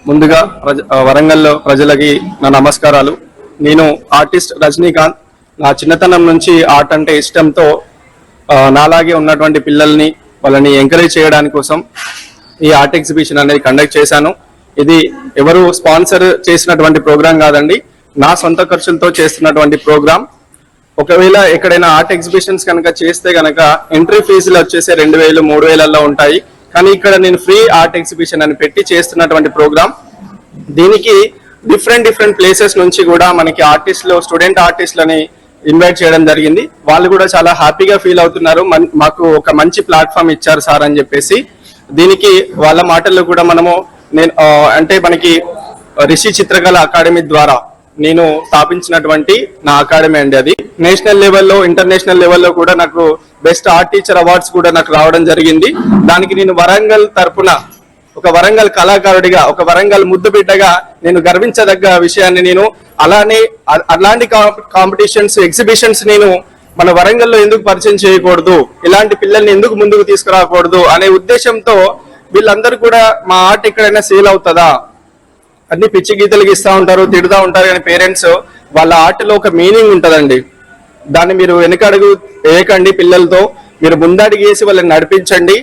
ముందుగా వరంగల్ ప్రజలకి నా నమస్కారాలు. నేను ఆర్టిస్ట్ రజనీకాంత్. నా చిన్నతనం నుంచి ఆర్ట్ అంటే ఇష్టంతో నాలాగే ఉన్నటువంటి పిల్లల్ని వాళ్ళని ఎంకరేజ్ చేయడానికి కోసం ఈ ఆర్ట్ ఎగ్జిబిషన్ అనేది కండక్ట్ చేశాను. ఇది ఎవరు స్పాన్సర్ చేసినటువంటి ప్రోగ్రాం కాదండి, నా సొంత ఖర్చులతో చేస్తున్నటువంటి ప్రోగ్రాం. ఒకవేళ ఎక్కడైనా ఆర్ట్ ఎగ్జిబిషన్స్ కనుక చేస్తే కనుక ఎంట్రీ ఫీజులు వచ్చేసి 2000, 3000 ఉంటాయి. కానీ ఇక్కడ నేను ఫ్రీ ఆర్ట్ ఎగ్జిబిషన్ అని పెట్టి చేస్తున్నటువంటి ప్రోగ్రామ్. దీనికి డిఫరెంట్ ప్లేసెస్ నుంచి కూడా మనకి ఆర్టిస్టులు, స్టూడెంట్ ఆర్టిస్టులని ఇన్వైట్ చేయడం జరిగింది. వాళ్ళు కూడా చాలా హ్యాపీగా ఫీల్ అవుతున్నారు, మాకు ఒక మంచి ప్లాట్ఫామ్ ఇచ్చారు సార్ అని చెప్పేసి. దీనికి వాళ్ళ మాటల్లో కూడా నేను అంటే మనకి రిషి చిత్రకళ అకాడమీ ద్వారా నేను స్థాపించినటువంటి నా అకాడమీ అండి. అది నేషనల్ లెవెల్లో, ఇంటర్నేషనల్ లెవెల్లో కూడా నాకు బెస్ట్ ఆర్ట్ టీచర్ అవార్డ్స్ కూడా నాకు రావడం జరిగింది. దానికి నేను వరంగల్ తరపున ఒక వరంగల్ కళాకారుడిగా, ఒక వరంగల్ ముద్దుబిడ్డగా నేను గర్వించదగ్గ విషయాన్ని నేను అలాంటి కాంపిటీషన్స్, ఎగ్జిబిషన్స్ నేను మన వరంగల్లో ఎందుకు పరిచయం చేయకూడదు, ఇలాంటి పిల్లల్ని ఎందుకు ముందుకు తీసుకురాకూడదు అనే ఉద్దేశంతో వీళ్ళందరూ కూడా మా ఆర్ట్ ఎక్కడైనా సేల్ అవుతుందా, అన్ని పిచ్చి గీతలకి ఇస్తూ ఉంటారు, తిడుతూ ఉంటారు. కానీ పేరెంట్స్ వాళ్ళ ఆర్ట్లో ఒక మీనింగ్ ఉంటుందండి. దాన్ని మీరు వెనకడుగు వేయకండి, పిల్లలతో మీరు ముందడుగు వేసి వాళ్ళని నడిపించండి.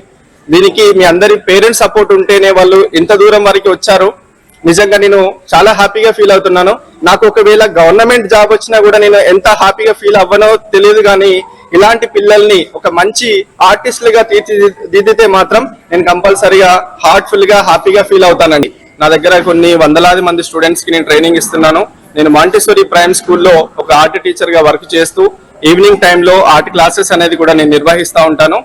దీనికి మీ అందరి పేరెంట్స్ సపోర్ట్ ఉంటేనే వాళ్ళు ఇంత దూరం వరకు వచ్చారు. నిజంగా నేను చాలా హ్యాపీగా ఫీల్ అవుతున్నాను. నాకు ఒకవేళ గవర్నమెంట్ జాబ్ వచ్చినా కూడా నేను ఎంత హ్యాపీగా ఫీల్ అవ్వనో తెలియదు. కానీ ఇలాంటి పిల్లల్ని ఒక మంచి ఆర్టిస్టులుగా తీర్చిదిద్దితే మాత్రం నేను కంపల్సరీగా హార్ట్ఫుల్ గా హ్యాపీగా ఫీల్ అవుతానండి. నా దగ్గర కొన్ని వందలాది మంది స్టూడెంట్స్ కి నేను ట్రైనింగ్ ఇస్తున్నాను. నేను మాంటిసోరీ ప్రైమ్ స్కూల్లో ఒక ఆర్ట్ టీచర్ గా వర్క్ చేస్తూ ఈవినింగ్ టైంలో ఆర్ట్ క్లాసెస్ అనేది కూడా నేను నిర్వహిస్తూ ఉంటాను.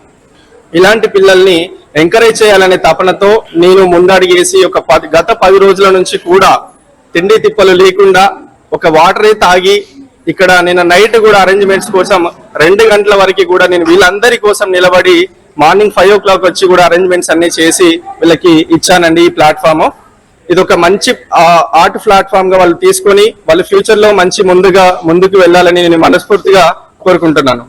ఇలాంటి పిల్లల్ని ఎంకరేజ్ చేయాలనే తపనతో నేను ముందడిగేసి గత 10 రోజుల నుంచి కూడా తిండి తిప్పలు లేకుండా ఒక వాటరే తాగి ఇక్కడ నేను నైట్ కూడా అరేంజ్మెంట్స్ కోసం 2 గంటల వరకు కూడా నేను వీళ్ళందరి కోసం నిలబడి మార్నింగ్ 5 o'clock వచ్చి కూడా అరేంజ్మెంట్స్ అన్ని చేసి వీళ్ళకి ఇచ్చానండి ఈ ప్లాట్ఫామ్. ఇది ఒక మంచి ఆర్ట్ ప్లాట్ఫామ్ గా వాళ్ళు తీసుకొని వాళ్ళ ఫ్యూచర్ లో మంచి ముందుకు వెళ్ళాలని నేను మనస్ఫూర్తిగా కోరుకుంటున్నాను.